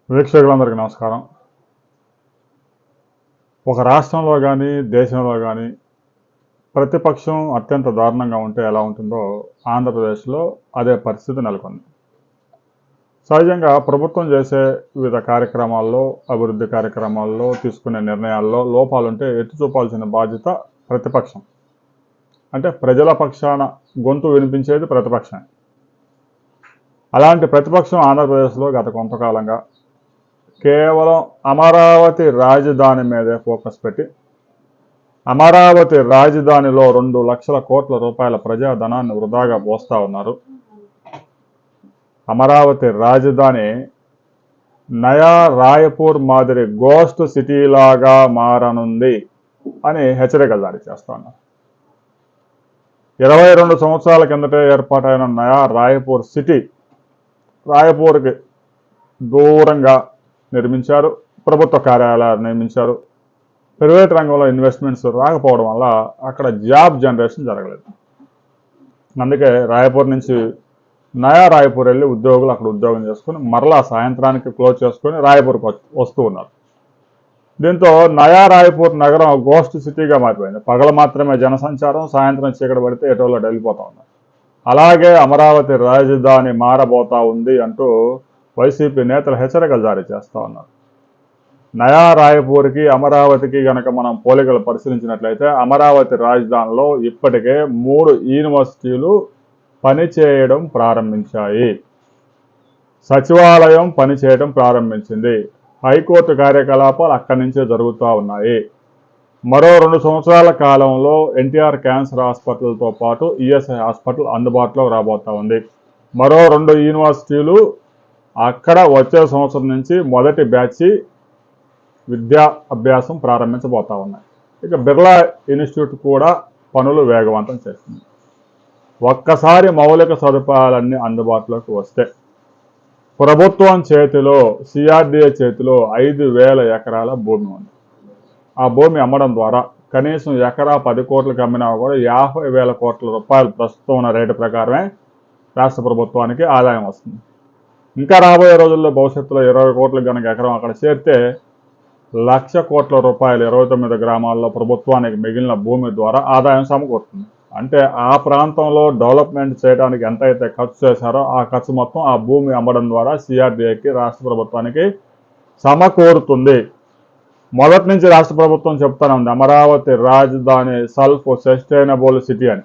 వీక్షకులందరికీ నమస్కారం. ఒక రాష్ట్రంలో కానీ దేశంలో కానీ ప్రతిపక్షం అత్యంత దారుణంగా ఉంటే ఎలా ఉంటుందో ఆంధ్రప్రదేశ్లో అదే పరిస్థితి నెలకొంది. సహజంగా ప్రభుత్వం చేసే వివిధ కార్యక్రమాల్లో, అభివృద్ధి కార్యక్రమాల్లో, తీసుకునే నిర్ణయాల్లో లోపాలుంటే ఎత్తి చూపాల్సిన బాధ్యత ప్రతిపక్షం. అంటే ప్రజల పక్షాన గొంతు వినిపించేది ప్రతిపక్షమే. అలాంటి ప్రతిపక్షం ఆంధ్రప్రదేశ్లో గత కొంతకాలంగా కేవలం అమరావతి రాజధాని మీదే ఫోకస్ పెట్టి అమరావతి రాజధానిలో 2 లక్షల కోట్ల రూపాయల ప్రజాధనాన్ని వృధాగా పోస్తా ఉన్నారు. అమరావతి రాజధాని నయా రాయపూర్ మాదిరి గోస్ట్ సిటీలాగా మారనుంది అని హెచ్చరికలు జారీ చేస్తా ఉన్నారు. 22 సంవత్సరాల కిందటే ఏర్పాటైన నయా రాయపూర్ సిటీ రాయపూర్కి దూరంగా నిర్మించారు. ప్రభుత్వ కార్యాలయాలు నిర్మించారు. ప్రైవేట్ రంగంలో ఇన్వెస్ట్మెంట్స్ రాకపోవడం వల్ల అక్కడ జాబ్ జనరేషన్ జరగలేదు. అందుకే రాయపూర్ నుంచి నయా రాయపూర్ వెళ్ళి ఉద్యోగులు అక్కడ ఉద్యోగం చేసుకుని మరలా సాయంత్రానికి క్లోజ్ చేసుకుని రాయపూర్కి వస్తూ ఉన్నారు. దీంతో నయా రాయపూర్ నగరం గోస్ట్ సిటీగా మారిపోయింది. పగలు మాత్రమే జనసంచారం, సాయంత్రం చీకటి పడితే ఎటోళ్ళు వెళ్ళిపోతా ఉన్నారు. అలాగే అమరావతి రాజధాని మారబోతా ఉంది అంటూ వైసీపీ నేతలు హెచ్చరికలు జారీ చేస్తూ ఉన్నారు. నయా రాయపూర్కి అమరావతికి గనక మనం పోలికలు పరిశీలించినట్లయితే అమరావతి రాజధానిలో ఇప్పటికే 3 యూనివర్సిటీలు పనిచేయడం ప్రారంభించాయి. సచివాలయం పనిచేయడం ప్రారంభించింది. హైకోర్టు కార్యకలాపాలు అక్కడి నుంచే జరుగుతూ ఉన్నాయి. మరో 2 సంవత్సరాల కాలంలో ఎన్టీఆర్ క్యాన్సర్ హాస్పిటల్తో పాటు ఈఎస్ఐ హాస్పిటల్ అందుబాటులోకి రాబోతా ఉంది. మరో 2 యూనివర్సిటీలు అక్కడ వచ్చే సంవత్సరం నుంచి మొదటి బ్యాచ్ విద్యా అభ్యాసం ప్రారంభించబోతా ఉన్నాయి. ఇక బిర్లా ఇన్స్టిట్యూట్ కూడా పనులు వేగవంతం చేస్తుంది. ఒక్కసారి మౌలిక సదుపాయాలన్నీ అందుబాటులోకి వస్తే ప్రభుత్వం చేతిలో, సిఆర్డీఏ చేతిలో 5,000 ఎకరాల భూమి ఉంది. ఆ భూమి అమ్మడం ద్వారా కనీసం ఎకరా 10 కోట్లకు అమ్మినా కూడా 50,000 కోట్ల రూపాయలు ప్రస్తుతం ఉన్న రేటు ప్రకారమే రాష్ట్ర ప్రభుత్వానికి ఆదాయం వస్తుంది. ఇంకా రాబోయే రోజుల్లో భవిష్యత్తులో 20 కోట్లకు కనుక ఎకరం అక్కడ చేరితే 1,00,000 కోట్ల రూపాయలు 29 గ్రామాల్లో ప్రభుత్వానికి మిగిలిన భూమి ద్వారా ఆదాయం సమకూరుతుంది. అంటే ఆ ప్రాంతంలో డెవలప్మెంట్ చేయడానికి ఎంతైతే ఖర్చు చేశారో ఆ ఖర్చు మొత్తం ఆ భూమి అమ్మడం ద్వారా సిఆర్డీఏకి, రాష్ట్ర ప్రభుత్వానికి సమకూరుతుంది. మొదటి నుంచి రాష్ట్ర ప్రభుత్వం చెప్తానే ఉంది అమరావతి రాజధాని సెల్ఫ్ సస్టైనబుల్ సిటీ అని.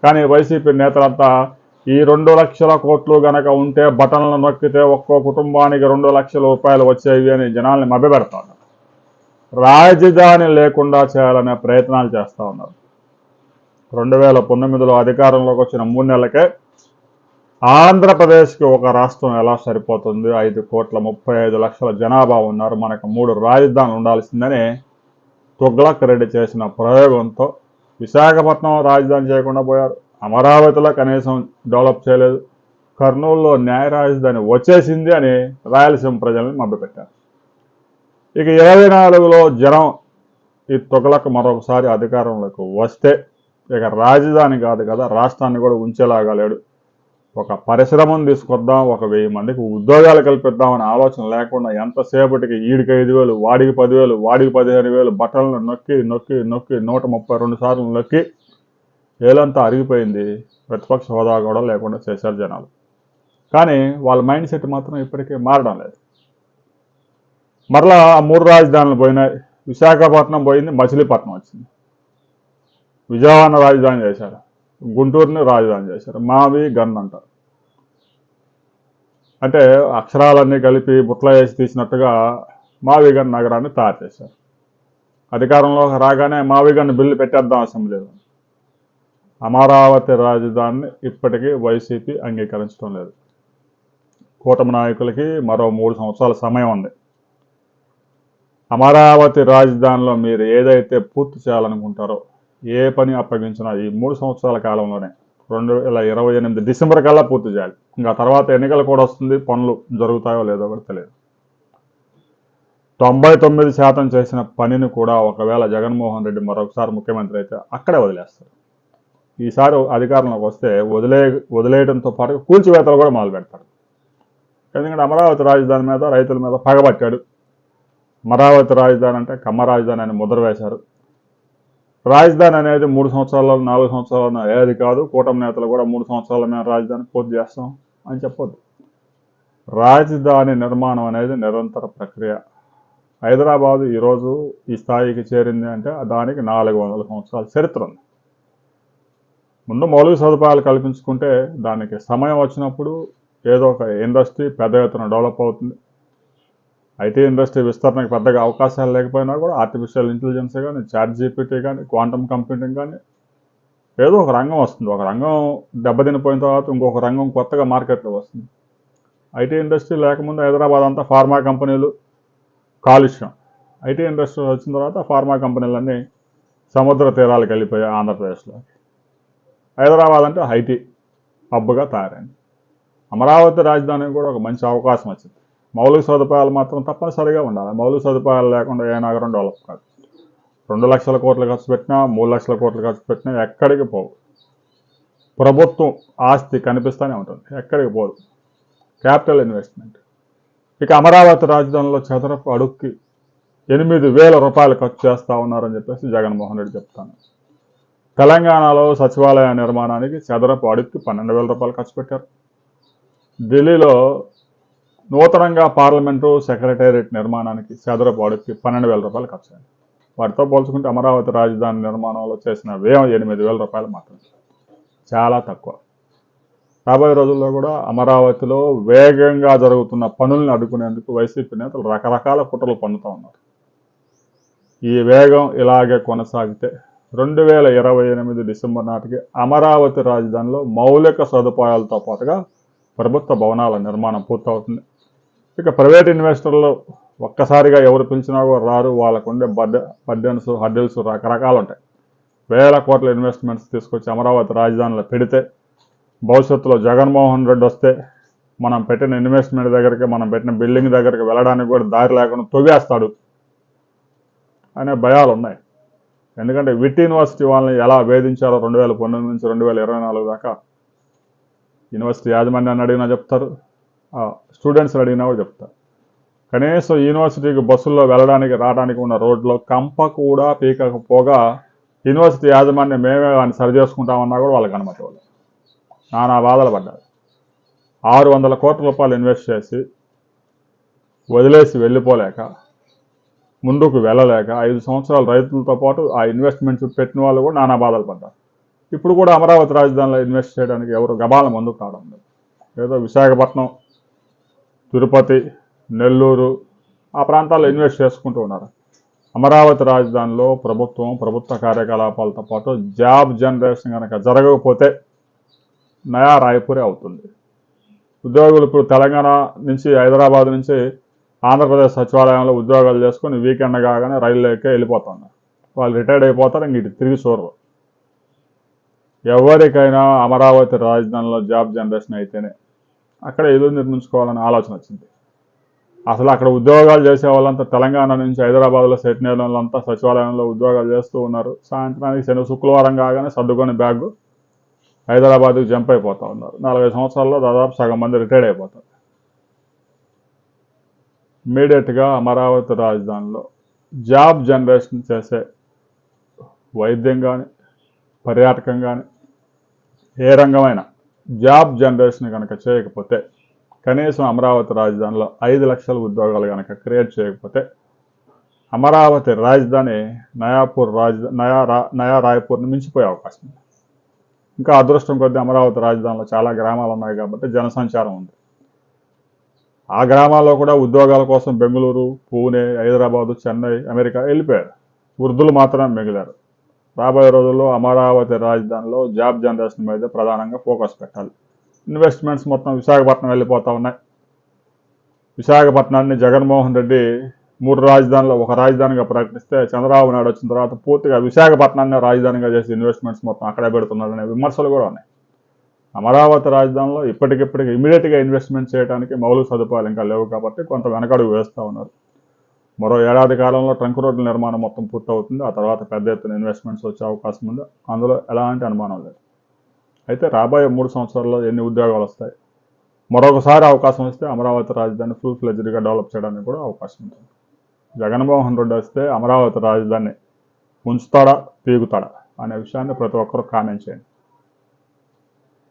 కానీ వైసీపీ నేతలంతా ఈ 2 లక్షల కోట్లు గనక ఉంటే బటన్లు నొక్కితే ఒక్కో కుటుంబానికి 2 లక్షల రూపాయలు వచ్చేవి అని జనాల్ని మభ్యపెడతారు. రాజధాని లేకుండా చేయాలనే ప్రయత్నాలు చేస్తూ ఉన్నారు. 2019లో అధికారంలోకి వచ్చిన 3 నెలలకే ఆంధ్రప్రదేశ్కి ఒక రాష్ట్రం ఎలా సరిపోతుంది, 5,35,00,000 జనాభా ఉన్నారు, మనకు 3 రాజధానులు ఉండాల్సిందని తుగ్లక్ రెడ్డి చేసిన ప్రయోగంతో విశాఖపట్నం రాజధాని చేయకుండా పోయారు. అమరావతిలో కనీసం డెవలప్ చేయలేదు. కర్నూలులో న్యాయ రాజధాని వచ్చేసింది అని రాయలసీమ ప్రజల్ని మభ్యపెట్టారు. ఇక 24లో జనం ఈ తుగ్లక్ మరొకసారి అధికారంలోకి వస్తే ఇక రాజధాని కాదు కదా రాష్ట్రాన్ని కూడా ఉంచేలాగా లేడు. ఒక పరిశ్రమను తీసుకొద్దాం, ఒక 1000 మందికి ఉద్యోగాలు కల్పిద్దామనే ఆలోచన లేకుండా ఎంతసేపటికి ఈడికి 5,000, వాడికి 10,000, వాడికి 15,000 బట్టలను నొక్కి నొక్కి నొక్కి 132 సార్లు నొక్కి ఏలంతా అరిగిపోయింది. ప్రతిపక్ష హోదా కూడా లేకుండా చేశారు జనాలు. కానీ వాళ్ళ మైండ్ సెట్ మాత్రం ఇప్పటికీ మారడం లేదు. మరలా ఆ 3 రాజధానులు పోయినాయి. విశాఖపట్నం పోయింది, మచిలీపట్నం వచ్చింది. విజయవాడ రాజధాని చేశారు, గుంటూరుని రాజధాని చేశారు. మావి గన్ అంటారు. అంటే అక్షరాలన్నీ కలిపి బుట్ల వేసి తీసినట్టుగా మావిగన్ నగరాన్ని తయారు చేశారు. అధికారంలోకి రాగానే మావిగన్ బిల్లు పెట్టేద్దాం అసెంబ్లీలో. అమరావతి రాజధానిని ఇప్పటికీ వైసీపీ అంగీకరించడం లేదు. కూటమి నాయకులకి మరో 3 సంవత్సరాల సమయం ఉంది. అమరావతి రాజధానిలో మీరు ఏదైతే పూర్తి చేయాలనుకుంటారో, ఏ పని అప్పగించినా ఈ 3 సంవత్సరాల కాలంలోనే 2028 డిసెంబర్ కల్లా పూర్తి చేయాలి. ఇంకా తర్వాత ఎన్నికలు కూడా వస్తుంది, పనులు జరుగుతాయో లేదో కూడా తెలియదు. 99% చేసిన పనిని కూడా ఒకవేళ జగన్మోహన్ రెడ్డి మరొకసారి ముఖ్యమంత్రి అయితే అక్కడే వదిలేస్తారు. ఈసారి అధికారంలోకి వస్తే వదిలేయడంతో పాటు కూల్చివేతలు కూడా మొదలు పెడతారు. ఎందుకంటే అమరావతి రాజధాని మీద రైతుల మీద పగబట్టాడు. అమరావతి రాజధాని అంటే కమ్మ రాజధాని అని ముద్ర వేశారు. రాజధాని అనేది 3 సంవత్సరాల్లో 4 సంవత్సరాల్లో ఏది కాదు. కూటమి నేతలు కూడా 3 సంవత్సరాల మేము రాజధాని పూర్తి చేస్తాం అని చెప్పొద్దు. రాజధాని నిర్మాణం అనేది నిరంతర ప్రక్రియ. హైదరాబాదు ఈరోజు ఈ స్థాయికి చేరింది అంటే దానికి 400 సంవత్సరాల చరిత్ర ఉంది. ముందు మౌలిక సదుపాయాలు కల్పించుకుంటే దానికి సమయం వచ్చినప్పుడు ఏదో ఒక ఇండస్ట్రీ పెద్ద ఎత్తున డెవలప్ అవుతుంది. ఐటీ ఇండస్ట్రీ విస్తరణకు పెద్దగా అవకాశాలు లేకపోయినా కూడా ఆర్టిఫిషియల్ ఇంటెలిజెన్స్ కానీ, చాట్ జీపీటీ కానీ, క్వాంటమ్ కంప్యూటింగ్ కానీ ఏదో ఒక రంగం వస్తుంది. ఒక రంగం దెబ్బతినిపోయిన తర్వాత ఇంకొక రంగం కొత్తగా మార్కెట్లో వస్తుంది. ఐటీ ఇండస్ట్రీ లేకముందు హైదరాబాద్ అంతా ఫార్మా కంపెనీలు, కాలుష్యం. ఐటీ ఇండస్ట్రీ వచ్చిన తర్వాత ఫార్మా కంపెనీలన్నీ సముద్ర తీరాలకు వెళ్ళిపోయాయి ఆంధ్రప్రదేశ్లో. హైదరాబాద్ అంటే ఐటీ హబ్గా తయారైంది. అమరావతి రాజధాని కూడా ఒక మంచి అవకాశం వచ్చింది. మౌలిక సదుపాయాలు మాత్రం తప్పనిసరిగా ఉండాలి. మౌలిక సదుపాయాలు లేకుండా ఏ నగరం డెవలప్ కాదు. 2 లక్షల కోట్లు ఖర్చు పెట్టినా, 3 లక్షల కోట్లు ఖర్చు పెట్టినా ఎక్కడికి పోవు. ప్రభుత్వం ఆస్తి కనిపిస్తూనే ఉంటుంది, ఎక్కడికి పోదు. Capital investment. ఇక అమరావతి రాజధానిలో చదరపు అడుక్కి 8,000 రూపాయలు ఖర్చు చేస్తూ ఉన్నారని చెప్పేసి జగన్మోహన్ రెడ్డి చెప్తాను. తెలంగాణలో సచివాలయ నిర్మాణానికి చదరపు అడుక్కి 12,000 రూపాయలు ఖర్చు పెట్టారు. ఢిల్లీలో నూతనంగా పార్లమెంటు సెక్రటేరియట్ నిర్మాణానికి చదరపు అడుక్కి 12,000 రూపాయలు ఖర్చు అయింది. వాటితో పోల్చుకుంటే అమరావతి రాజధాని నిర్మాణంలో చేసిన వ్యయం 8,000 రూపాయలు మాత్రమే, చాలా తక్కువ. రాబోయే రోజుల్లో కూడా అమరావతిలో వేగంగా జరుగుతున్న పనులను అడ్డుకునేందుకు వైసీపీ నేతలు రకరకాల కుట్రలు పన్నుతూ ఉన్నారు. ఈ వేగం ఇలాగే కొనసాగితే 2028 డిసెంబర్ నాటికి అమరావతి రాజధానిలో మౌలిక సదుపాయాలతో పాటుగా ప్రభుత్వ భవనాల నిర్మాణం పూర్తవుతుంది. ఇక ప్రైవేట్ ఇన్వెస్టర్లు ఒక్కసారిగా ఎవరు పిలిచినా కూడా రారు. వాళ్ళకుండే బర్డెన్స్, హర్డిల్స్ రకరకాలు ఉంటాయి. 1000 కోట్ల ఇన్వెస్ట్మెంట్స్ తీసుకొచ్చి అమరావతి రాజధానిలో పెడితే భవిష్యత్తులో జగన్మోహన్ రెడ్డి వస్తే మనం పెట్టిన ఇన్వెస్ట్మెంట్ దగ్గరికి, మనం పెట్టిన బిల్డింగ్ దగ్గరికి వెళ్ళడానికి కూడా దారి లేకుండా తొవ్వేస్తాడు అనే భయాలు ఉన్నాయి. ఎందుకంటే విట్ యూనివర్సిటీ వాళ్ళని ఎలా వేధించారో 2019 నుంచి 2024 దాకా యూనివర్సిటీ యాజమాన్యాన్ని అడిగినా చెప్తారు, స్టూడెంట్స్ని అడిగినా కూడా చెప్తారు. కనీసం యూనివర్సిటీకి బస్సుల్లో వెళ్ళడానికి రావడానికి ఉన్న రోడ్లో కంప కూడా పీకకపోగా యూనివర్సిటీ యాజమాన్యం మేమే వాడిని సరి చేసుకుంటామన్నా కూడా వాళ్ళకి అనుమతి ఇవ్వలేదు. నానా బాధలు పడ్డారు. 600 కోట్ల రూపాయలు ఇన్వెస్ట్ చేసి వదిలేసి వెళ్ళిపోలేక, ముందుకు వెళ్ళలేక 5 సంవత్సరాలు రైతులతో పాటు ఆ ఇన్వెస్ట్మెంట్స్ పెట్టిన వాళ్ళు కూడా నానా బాధలు పడ్డారు. ఇప్పుడు కూడా అమరావతి రాజధానిలో ఇన్వెస్ట్ చేయడానికి ఎవరు గబాలను ముందుకు కావడం లేదు. ఏదో విశాఖపట్నం, తిరుపతి, నెల్లూరు ఆ ప్రాంతాల్లో ఇన్వెస్ట్ చేసుకుంటూ ఉన్నారు. అమరావతి రాజధానిలో ప్రభుత్వ కార్యకలాపాలతో పాటు జాబ్ జనరేషన్ కనుక జరగకపోతే నయా రాయపూరే అవుతుంది. ఉద్యోగులు ఇప్పుడు తెలంగాణ నుంచి, హైదరాబాద్ నుంచి ఆంధ్రప్రదేశ్ సచివాలయంలో ఉద్యోగాలు చేసుకుని వీకెండ్ కాగానే రైలు ఎక్కే వెళ్ళిపోతున్నారు. వాళ్ళు రిటైర్డ్ అయిపోతారు, ఇంక ఇటు తిరిగి చూడరు. ఎవరికైనా అమరావతి రాజధానిలో జాబ్ జనరేషన్ అయితేనే అక్కడ ఇల్లు నిర్మించుకోవాలని ఆలోచన వచ్చింది. అసలు అక్కడ ఉద్యోగాలు చేసే వాళ్ళంతా తెలంగాణ నుంచి హైదరాబాద్లో సెటిల్ అయిన వాళ్ళంతా సచివాలయంలో ఉద్యోగాలు చేస్తూ ఉన్నారు. సాయంత్రానికి శుక్రవారం కాగానే సర్దుకొని బ్యాగ్ హైదరాబాద్కి జంప్ అయిపోతూ ఉన్నారు. 40 సంవత్సరాల్లో దాదాపు సగం మంది రిటైర్డ్ అయిపోతారు. ఇమీడియట్గా అమరావతి రాజధానిలో జాబ్ జనరేషన్ చేసే వైద్యం కానీ, పర్యాటకం కానీ, ఏ రంగమైనా జాబ్ జనరేషన్ కనుక చేయకపోతే, కనీసం అమరావతి రాజధానిలో 5 లక్షల ఉద్యోగాలు కనుక క్రియేట్ చేయకపోతే అమరావతి రాజధాని నయా రాయపూర్ని మించిపోయే అవకాశం ఉంది. ఇంకా అదృష్టం కొద్దీ అమరావతి రాజధానిలో చాలా గ్రామాలు ఉన్నాయి కాబట్టి జనసంచారం ఉంది. ఆ గ్రామాల్లో కూడా ఉద్యోగాల కోసం బెంగళూరు, పూణే, హైదరాబాదు, చెన్నై, అమెరికా వెళ్ళిపోయారు. వృద్ధులు మాత్రమే మిగిలారు. రాబోయే రోజుల్లో అమరావతి రాజధానిలో జాబ్ జనరేషన్ మీద ప్రధానంగా ఫోకస్ పెట్టాలి. ఇన్వెస్ట్మెంట్స్ మొత్తం విశాఖపట్నం వెళ్ళిపోతూ ఉన్నాయి. విశాఖపట్నాన్ని జగన్మోహన్ రెడ్డి 3 రాజధానులు ఒక రాజధానిగా ప్రకటిస్తే చంద్రబాబు నాయుడు వచ్చిన తర్వాత పూర్తిగా విశాఖపట్నాన్ని రాజధానిగా చేసి ఇన్వెస్ట్మెంట్స్ మొత్తం అక్కడే పెడుతున్నారనే విమర్శలు కూడా ఉన్నాయి. అమరావతి రాజధానిలో ఇప్పటికిప్పటికి ఇమీడియట్గా ఇన్వెస్ట్మెంట్ చేయడానికి మౌలిక సదుపాయాలు ఇంకా లేవు కాబట్టి కొంత వెనకడుగు వేస్తూ ఉన్నారు. మరో ఏడాది కాలంలో ట్రంక్ రోడ్ల నిర్మాణం మొత్తం పూర్తవుతుంది. ఆ తర్వాత పెద్ద ఎత్తున ఇన్వెస్ట్మెంట్స్ వచ్చే అవకాశం ఉంది. అందులో ఎలాంటి అనుమానం లేదు. అయితే రాబోయే 3 సంవత్సరాల్లో ఎన్ని ఉద్యోగాలు వస్తాయి, మరొకసారి అవకాశం వస్తే అమరావతి రాజధాని ఫుల్ ఫ్లెజ్డ్గా డెవలప్ చేయడానికి కూడా అవకాశం ఉంటుంది. జగన్మోహన్ రెడ్డి వస్తే అమరావతి రాజధాని ఉంచుతాడా పీగుతాడా అనే విషయాన్ని ప్రతి ఒక్కరూ కామెంట్ చేయండి.